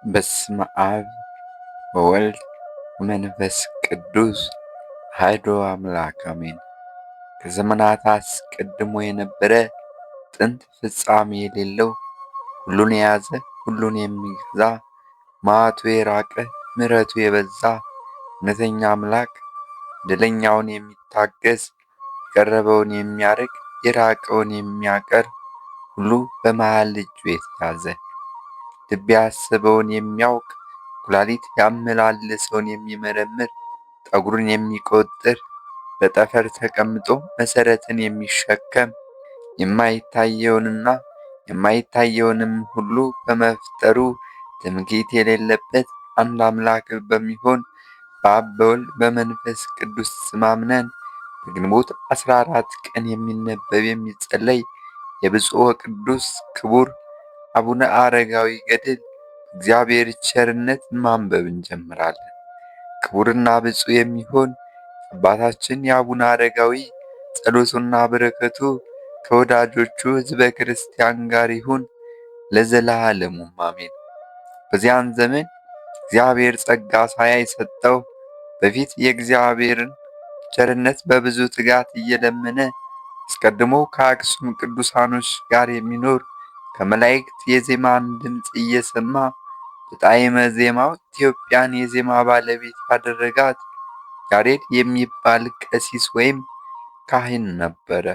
በስመ አብ ወወልድ ወመንፈስ ቅዱስ አሐዱ አምላክ አሜን። ከዘመናት አስቀድሞ የነበረ ጥንት ፍጻሜ የሌለው ሁሉን የያዘ ሁሉን የሚገዛ መዓቱ የራቀ ምሕረቱ የበዛ እውነተኛ አምላክ በደለኛውን የሚታገስ የቀረበውን የሚያርቅ የራቀውን የሚያቀርብ ሁሉ በመሃል እጁ የተያዘ ልብ ያሰበውን የሚያውቅ ኩላሊት ያመላለሰውን የሚመረምር ጠጉሩን የሚቆጥር በጠፈር ተቀምጦ መሠረትን የሚሸከም የማይታየውንና የማይታየውንም ሁሉ በመፍጠሩ ትምክህት የሌለበት አንድ አምላክ በሚሆን በአብ በወልድ በመንፈስ ቅዱስ ስም አምነን በግንቦት 14 ቀን የሚነበብ የሚጸለይ የብፁዕ ወቅዱስ ክቡር አቡነ አረጋዊ ገድል እግዚአብሔር ቸርነት ማንበብ እንጀምራለን። ክቡርና ብፁዕ የሚሆን አባታችን የአቡነ አረጋዊ ጸሎቱና በረከቱ ከወዳጆቹ ሕዝበ ክርስቲያን ጋር ይሁን ለዘላለሙ አሜን። በዚያን ዘመን እግዚአብሔር ጸጋ ሳያይ ሰጠው። በፊት የእግዚአብሔርን ቸርነት በብዙ ትጋት እየለመነ አስቀድሞ ከአክሱም ቅዱሳኖች ጋር የሚኖር ከመላእክት የዜማን ድምፅ እየሰማ በጣዕመ ዜማው ኢትዮጵያን የዜማ ባለቤት ያደረጋት ያሬድ የሚባል ቀሲስ ወይም ካህን ነበረ።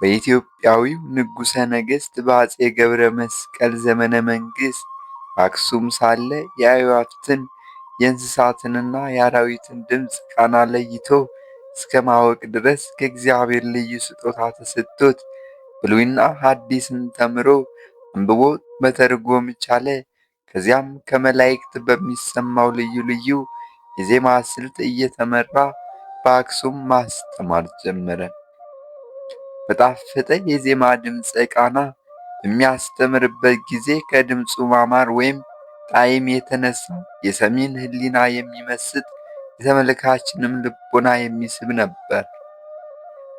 በኢትዮጵያዊው ንጉሠ ነገሥት በአፄ ገብረ መስቀል ዘመነ መንግሥት በአክሱም ሳለ የአዕዋፍትን የእንስሳትንና የአራዊትን ድምፅ ቃና ለይቶ እስከ ማወቅ ድረስ ከእግዚአብሔር ልዩ ስጦታ ተሰጥቶት ብሉይና ሐዲስን ተምሮ አንብቦ መተርጎም ቻለ። ከዚያም ከመላእክት በሚሰማው ልዩ ልዩ የዜማ ስልት እየተመራ በአክሱም ማስተማር ጀመረ። በጣፈጠ የዜማ ድምፀ ቃና በሚያስተምርበት ጊዜ ከድምፁ ማማር ወይም ጣዕም የተነሳ የሰሚን ሕሊና የሚመስጥ የተመልካችንም ልቦና የሚስብ ነበር።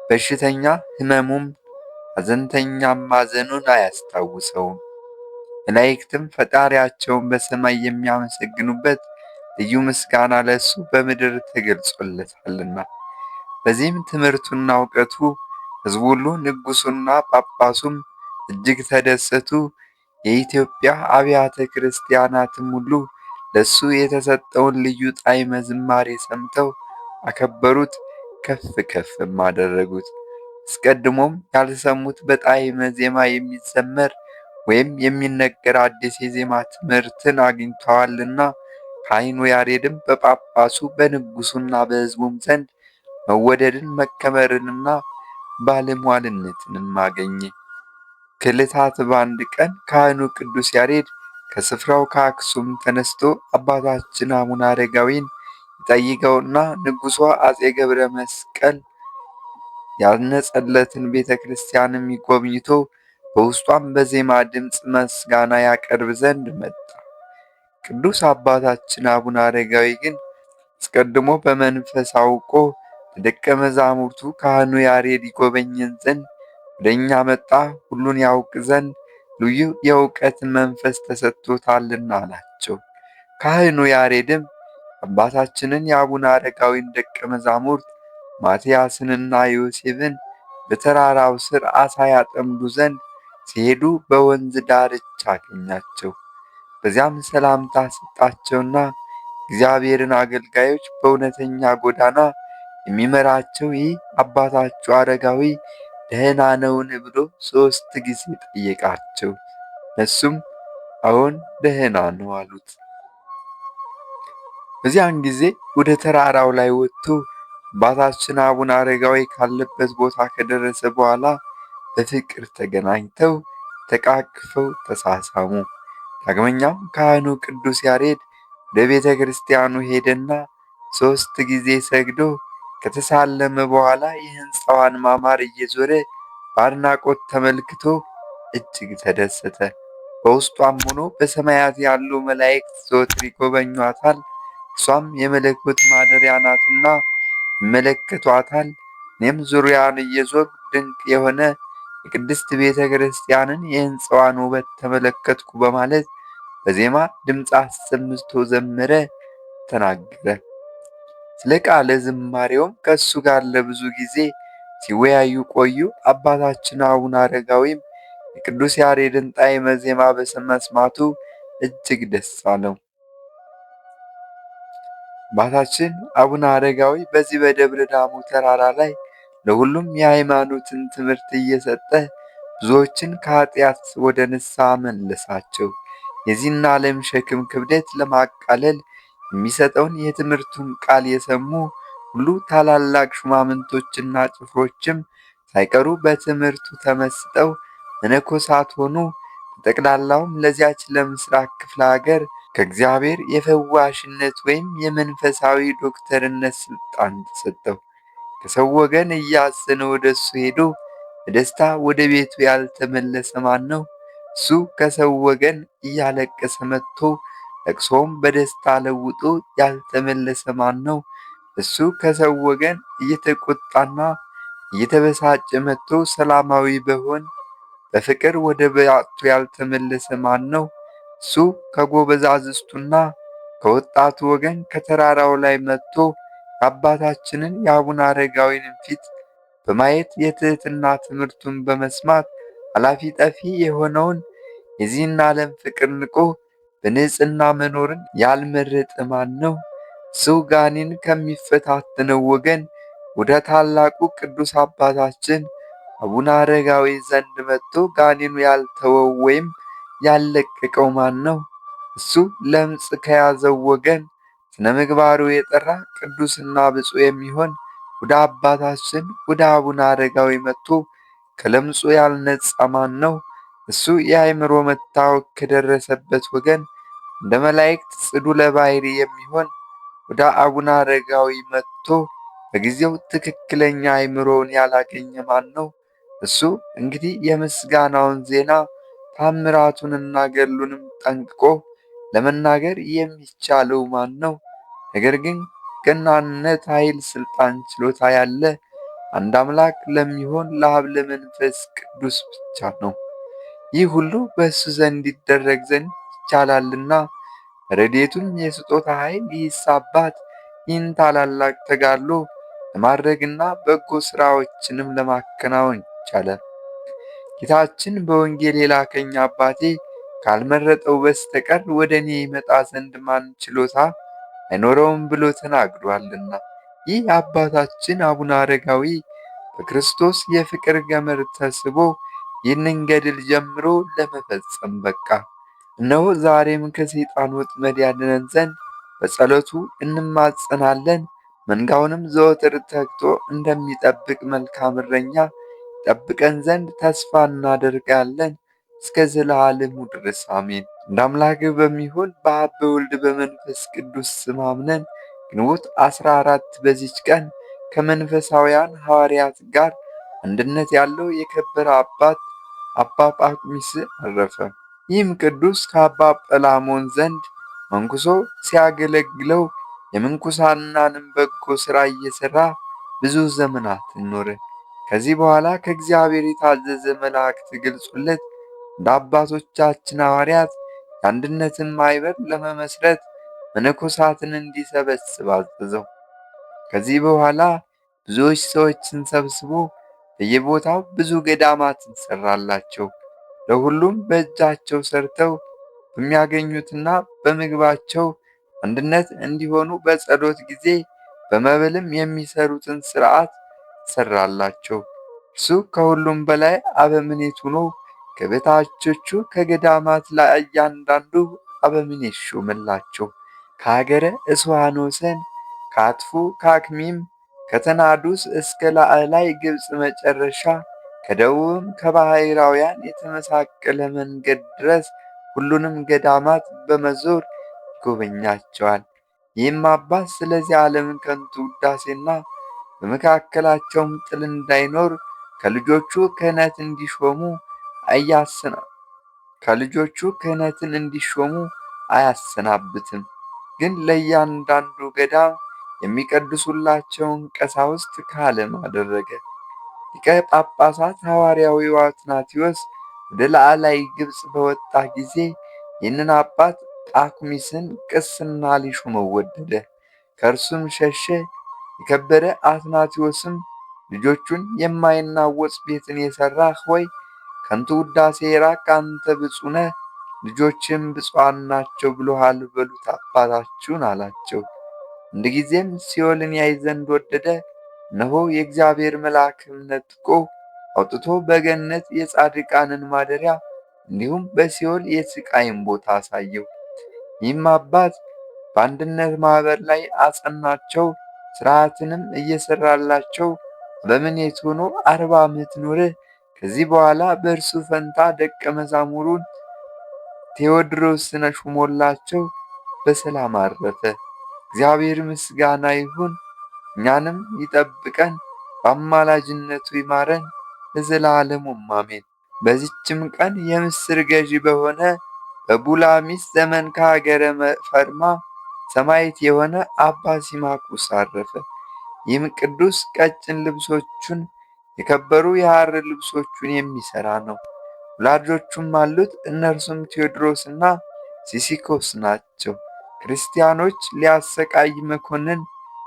በሽተኛ ሕመሙም ሐዘንተኛም ማዘኑን አያስታውሰውም። መላእክትም ፈጣሪያቸውን በሰማይ የሚያመሰግኑበት ልዩ ምስጋና ለእሱ በምድር ተገልጾለታልና። በዚህም ትምህርቱና እውቀቱ ሕዝቡ ሁሉ ንጉሡና ጳጳሱም እጅግ ተደሰቱ። የኢትዮጵያ አብያተ ክርስቲያናትም ሁሉ ለእሱ የተሰጠውን ልዩ ጣዕመ ዝማሬ ሰምተው አከበሩት፣ ከፍ ከፍም አደረጉት። አስቀድሞም ያልሰሙት በጣዕመ ዜማ የሚዘመር ወይም የሚነገር አዲስ የዜማ ትምህርትን አግኝተዋልና። ካህኑ ያሬድም በጳጳሱ በንጉሡና በሕዝቡም ዘንድ መወደድን መከበርንና ባለሟልነትንም አገኘ። ከዕለታት በአንድ ቀን ካህኑ ቅዱስ ያሬድ ከስፍራው ከአክሱም ተነስቶ አባታችን አቡነ አረጋዊን ይጠይቀውና ንጉሡ አፄ ገብረ መስቀል ያነጸለትን ቤተ ክርስቲያንም ጎብኝቶ በውስጧም በዜማ ድምፅ ምስጋና ያቀርብ ዘንድ መጣ። ቅዱስ አባታችን አቡነ አረጋዊ ግን አስቀድሞ በመንፈስ አውቆ ለደቀ መዛሙርቱ ካህኑ ያሬድ ይጎበኘን ዘንድ ወደ እኛ መጣ፣ ሁሉን ያውቅ ዘንድ ልዩ የእውቀት መንፈስ ተሰጥቶታልና አላቸው። ካህኑ ያሬድም አባታችንን የአቡነ አረጋዊን ደቀ መዛሙርት ማትያስንና ዮሴፍን በተራራው ስር ዓሣ ያጠምዱ ዘንድ ሲሄዱ በወንዝ ዳርቻ አገኛቸው። በዚያም ሰላምታ ሰጣቸውና እግዚአብሔርን አገልጋዮች በእውነተኛ ጎዳና የሚመራቸው ይህ አባታችሁ አረጋዊ ደህና ነውን ብሎ 3 ጊዜ ጠየቃቸው። እነሱም አዎን ደህና ነው አሉት። በዚያን ጊዜ ወደ ተራራው ላይ ወጥቶ አባታችን አቡነ አረጋዊ ካለበት ቦታ ከደረሰ በኋላ በፍቅር ተገናኝተው ተቃቅፈው ተሳሳሙ። ዳግመኛም ካህኑ ቅዱስ ያሬድ ወደ ቤተ ክርስቲያኑ ሄደና 3 ጊዜ ሰግዶ ከተሳለመ በኋላ የሕንፃዋን ማማር እየዞረ በአድናቆት ተመልክቶ እጅግ ተደሰተ። በውስጧም ሆኖ በሰማያት ያሉ መላእክት ዘወትር ይጎበኟታል፣ እሷም የመለኮት ማደሪያ ናትና ይመለከቷታል። እኔም ዙሪያን እየዞርኩ ድንቅ የሆነ የቅድስት ቤተ ክርስቲያንን የሕንፃዋን ውበት ተመለከትኩ በማለት በዜማ ድምፅ አሰምቶ ዘመረ፣ ተናገረ። ስለ ቃለ ዝማሬውም ከእሱ ጋር ለብዙ ጊዜ ሲወያዩ ቆዩ። አባታችን አቡነ አረጋዊም የቅዱስ ያሬድን ጣዕመ ዜማ በመስማቱ እጅግ ደስ አለው። አባታችን አቡነ አረጋዊ በዚህ በደብረ ዳሞ ተራራ ላይ ለሁሉም የሃይማኖትን ትምህርት እየሰጠ ብዙዎችን ከኃጢአት ወደ ንስሐ መለሳቸው። የዚህን ዓለም ሸክም ክብደት ለማቃለል የሚሰጠውን የትምህርቱን ቃል የሰሙ ሁሉ ታላላቅ ሹማምንቶችና ጭፍሮችም ሳይቀሩ በትምህርቱ ተመስጠው መነኮሳት ሆኑ። በጠቅላላውም ለዚያች ለምስራቅ ክፍለ ሀገር ከእግዚአብሔር የፈዋሽነት ወይም የመንፈሳዊ ዶክተርነት ሥልጣን ተሰጠው። ከሰው ወገን እያዘነ ወደ እሱ ሄዶ በደስታ ወደ ቤቱ ያልተመለሰ ማን ነው? እሱ ከሰው ወገን እያለቀሰ መጥቶ ለቅሶም በደስታ ለውጦ ያልተመለሰ ማን ነው? እሱ ከሰው ወገን እየተቆጣና እየተበሳጨ መጥቶ ሰላማዊ በፍቅር ወደ በዓቱ ያልተመለሰ ማን ነው? እሱ ከጎበዛዝቱና ከወጣቱ ወገን ከተራራው ላይ መጥቶ የአባታችንን የአቡነ አረጋዊን ፊት በማየት የትሕትና ትምህርቱን በመስማት ኃላፊ ጠፊ የሆነውን የዚህን ዓለም ፍቅር ንቆ በንጽሕና መኖርን ያልመረጠ ማን ነው? እሱ ጋኔን ከሚፈታተነው ወገን ወደ ታላቁ ቅዱስ አባታችን አቡነ አረጋዊ ዘንድ መጥቶ ጋኔኑ ያልተወው ወይም ያልለቀቀው ማን ነው? እሱ ለምጽ ከያዘው ወገን ስነ ምግባሩ የጠራ ቅዱስና ብፁዕ የሚሆን ወደ አባታችን ወደ አቡነ አረጋዊ መጥቶ ከለምጹ ያልነጻ ማን ነው? እሱ የአእምሮ መታወክ ከደረሰበት ወገን እንደ መላእክት ጽዱለ ባሕርይ የሚሆን ወደ አቡነ አረጋዊ መጥቶ በጊዜው ትክክለኛ አእምሮውን ያላገኘ ማን ነው? እሱ እንግዲህ የምስጋናውን ዜና ታምራቱንና ገድሉንም ጠንቅቆ ለመናገር የሚቻለው ማን ነው? ነገር ግን ገናንነት፣ ኃይል፣ ሥልጣን፣ ችሎታ ያለ አንድ አምላክ ለሚሆን ለአብ ለመንፈስ ቅዱስ ብቻ ነው። ይህ ሁሉ በእሱ ዘንድ ይደረግ ዘንድ ይቻላልና ረድኤቱም የስጦታ ኃይል ይህስ አባት ይህን ታላላቅ ተጋድሎ ለማድረግና በጎ ሥራዎችንም ለማከናወን ይቻላል። ጌታችን በወንጌል የላከኝ አባቴ ካልመረጠው በስተቀር ወደ እኔ ይመጣ ዘንድ ማን ችሎታ አይኖረውም ብሎ ተናግሯልና። ይህ አባታችን አቡነ አረጋዊ በክርስቶስ የፍቅር ገመድ ተስቦ ይህንን ገድል ጀምሮ ለመፈጸም በቃ። እነሆ ዛሬም ከሰይጣን ወጥመድ ያድነን ዘንድ በጸሎቱ እንማጸናለን። መንጋውንም ዘወትር ተግቶ እንደሚጠብቅ መልካም እረኛ ይጠብቀን ዘንድ ተስፋ እናደርጋለን እስከ ዘላለሙ ድረስ አሜን። እንደ አምላክ በሚሆን በአብ በወልድ በመንፈስ ቅዱስ ስም አምነን ግንቦት 14 በዚች ቀን ከመንፈሳውያን ሐዋርያት ጋር አንድነት ያለው የከበረ አባት አባ ጳኩሚስ አረፈ። ይህም ቅዱስ ከአባ ጰላሞን ዘንድ መንኩሶ ሲያገለግለው የምንኩስናንም በጎ ሥራ እየሠራ ብዙ ዘመናትን ኖረ። ከዚህ በኋላ ከእግዚአብሔር የታዘዘ መልአክ ተገልጾለት እንደ አባቶቻችን ሐዋርያት የአንድነትን ማኅበር ለመመስረት መነኮሳትን እንዲሰበስብ አዘዘው። ከዚህ በኋላ ብዙዎች ሰዎችን ሰብስቦ በየቦታው ብዙ ገዳማትን ሠራላቸው። ለሁሉም በእጃቸው ሰርተው በሚያገኙትና በምግባቸው አንድነት እንዲሆኑ በጸሎት ጊዜ በመብልም የሚሰሩትን ሥርዓት ሠራላቸው። እርሱ ከሁሉም በላይ አበምኔት ሆኖ ከበታቾቹ ከገዳማት ለእያንዳንዱ አበምኔት ሾመላቸው። ከሀገረ እስዋኖሰን፣ ከአጥፉ፣ ከአክሚም፣ ከተናዱስ እስከ ላዕላይ ግብፅ መጨረሻ ከደቡብም ከባሕራውያን የተመሳቀለ መንገድ ድረስ ሁሉንም ገዳማት በመዞር ይጎበኛቸዋል። ይህም አባት ስለዚህ ዓለም ከንቱ ውዳሴና በመካከላቸውም ጥል እንዳይኖር ከልጆቹ ክህነትን እንዲሾሙ አያሰናብትም። ግን ለእያንዳንዱ ገዳም የሚቀድሱላቸውን ቀሳውስት ከዓለም አደረገ። ሊቀ ጳጳሳት ሐዋርያዊው አትናቴዎስ ወደ ላዕላይ ግብፅ በወጣ ጊዜ ይህንን አባት ጳኩሚስን ቅስና ሊሾመው ወደደ። ከእርሱም ሸሸ። የከበረ አትናቴዎስም ልጆቹን የማይናወጽ ቤትን የሠራህ ሆይ ከንቱ ውዳሴ የራቅ አንተ ብፁዕ ነህ፣ ልጆችም ብፁዓን ናቸው ብሎሃል በሉት አባታችሁን አላቸው። አንድ ጊዜም ሲኦልን ያይ ዘንድ ወደደ። እነሆ የእግዚአብሔር መልአክም ነጥቆ አውጥቶ በገነት የጻድቃንን ማደሪያ እንዲሁም በሲኦል የሥቃይን ቦታ አሳየው። ይህም አባት በአንድነት ማኅበር ላይ አጸናቸው። ሥርዓትንም እየሠራላቸው በምኔት ሆኖ 40 ዓመት ኖረ። ከዚህ በኋላ በእርሱ ፈንታ ደቀ መዛሙሩን ቴዎድሮስን ሾሞላቸው በሰላም አረፈ። እግዚአብሔር ምስጋና ይሁን፣ እኛንም ይጠብቀን፣ በአማላጅነቱ ይማረን ለዘላለሙም አሜን። በዚችም ቀን የምስር ገዢ በሆነ በቡላሚስ ዘመን ከሀገረ ፈርማ ሰማዕት የሆነ አባ ሲማኩስ አረፈ። ይህም ቅዱስ ቀጭን ልብሶቹን የከበሩ የሐር ልብሶቹን የሚሠራ ነው። ወላጆቹም አሉት። እነርሱም ቴዎድሮስና ሲሲኮስ ናቸው። ክርስቲያኖች ሊያሰቃይ መኮንን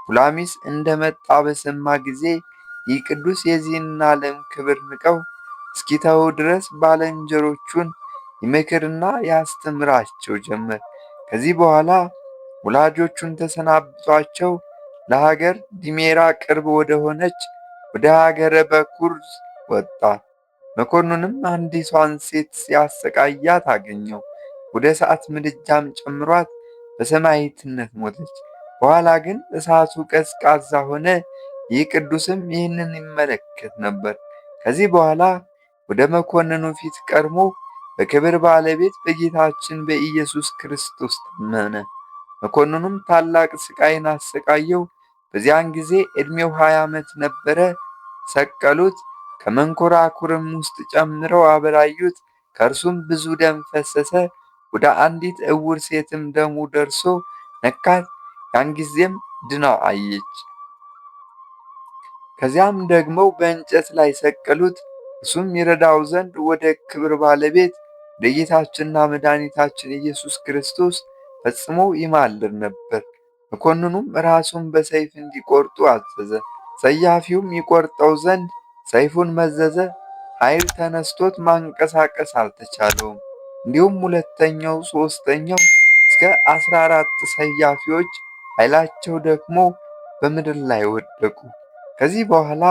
ቡላሚስ እንደመጣ በሰማ ጊዜ ይህ ቅዱስ የዚህን ዓለም ክብር ንቀው እስኪተው ድረስ ባልንጀሮቹን ይመክርና ያስተምራቸው ጀመር። ከዚህ በኋላ ወላጆቹን ተሰናብቷቸው ለሀገር ዲሜራ ቅርብ ወደ ሆነች ወደ ሀገረ በኩርዝ ወጣ። መኮንኑም አንዲቷን ሴት ሲያሰቃያት አገኘው። ወደ እሳት ምድጃም ጨምሯት በሰማዕትነት ሞተች። በኋላ ግን እሳቱ ቀዝቃዛ ሆነ። ይህ ቅዱስም ይህንን ይመለከት ነበር። ከዚህ በኋላ ወደ መኮንኑ ፊት ቀርቦ በክብር ባለቤት በጌታችን በኢየሱስ ክርስቶስ ታመነ። መኮንኑም ታላቅ ሥቃይን አሰቃየው። በዚያን ጊዜ ዕድሜው 20 ዓመት ነበረ። ሰቀሉት። ከመንኰራኵርም ውስጥ ጨምረው አበራዩት። ከእርሱም ብዙ ደም ፈሰሰ። ወደ አንዲት ዕውር ሴትም ደሙ ደርሶ ነካት። ያን ጊዜም ድና አየች። ከዚያም ደግሞ በእንጨት ላይ ሰቀሉት። እርሱም ይረዳው ዘንድ ወደ ክብር ባለቤት ወደ ጌታችንና መድኃኒታችን ኢየሱስ ክርስቶስ ፈጽሞ ይማልድ ነበር። መኮንኑም ራሱን በሰይፍ እንዲቆርጡ አዘዘ። ሰያፊውም ይቆርጠው ዘንድ ሰይፉን መዘዘ። ኃይል ተነስቶት ማንቀሳቀስ አልተቻለውም። እንዲሁም ሁለተኛው፣ ሦስተኛው እስከ 14 ሰያፊዎች ኃይላቸው ደክሞ በምድር ላይ ወደቁ። ከዚህ በኋላ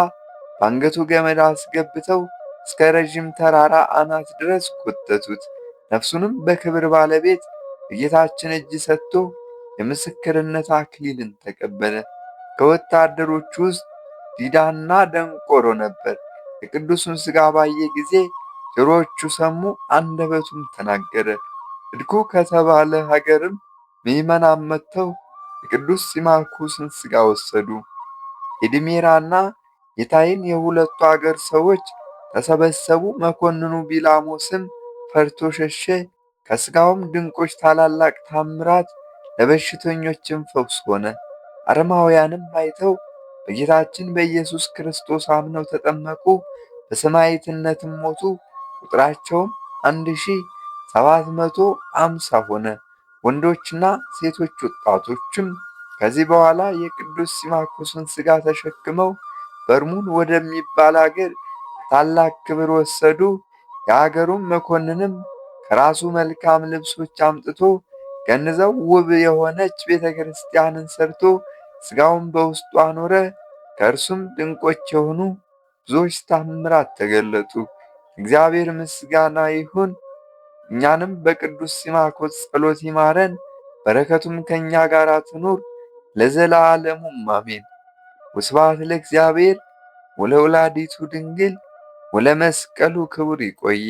በአንገቱ ገመድ አስገብተው እስከ ረዥም ተራራ አናት ድረስ ጎተቱት። ነፍሱንም በክብር ባለቤት በጌታችን እጅ ሰጥቶ የምስክርነት አክሊልን ተቀበለ። ከወታደሮቹ ውስጥ ዲዳና ደንቆሮ ነበር። የቅዱሱን ሥጋ ባየ ጊዜ ጆሮዎቹ ሰሙ፣ አንደበቱም ተናገረ። እድኩ ከተባለ ሀገርም ምዕመናን መጥተው የቅዱስ ሲማኩስን ሥጋ ወሰዱ። የድሜራና የታይን የሁለቱ አገር ሰዎች ተሰበሰቡ። መኮንኑ ቢላሞስም ፈርቶ ሸሸ። ከሥጋውም ድንቆች ታላላቅ ታምራት ለበሽተኞችም ፈውስ ሆነ። አረማውያንም አይተው በጌታችን በኢየሱስ ክርስቶስ አምነው ተጠመቁ። በሰማዕትነትም ሞቱ። ቁጥራቸውም 1750 ሆነ። ወንዶችና ሴቶች ወጣቶችም። ከዚህ በኋላ የቅዱስ ሲማኮስን ሥጋ ተሸክመው በርሙን ወደሚባል አገር ታላቅ ክብር ወሰዱ። የአገሩም መኮንንም ከራሱ መልካም ልብሶች አምጥቶ ገንዘው ውብ የሆነች ቤተ ክርስቲያንን ሰርቶ ሥጋውን በውስጡ አኖረ። ከእርሱም ድንቆች የሆኑ ብዙዎች ታምራት ተገለጡ። እግዚአብሔር ምስጋና ይሁን። እኛንም በቅዱስ ሲማኮስ ጸሎት ይማረን፣ በረከቱም ከእኛ ጋር ትኑር ለዘላለሙም አሜን። ወስብሐት ለእግዚአብሔር ወለወላዲቱ ድንግል ወለመስቀሉ ክቡር። ይቆይ።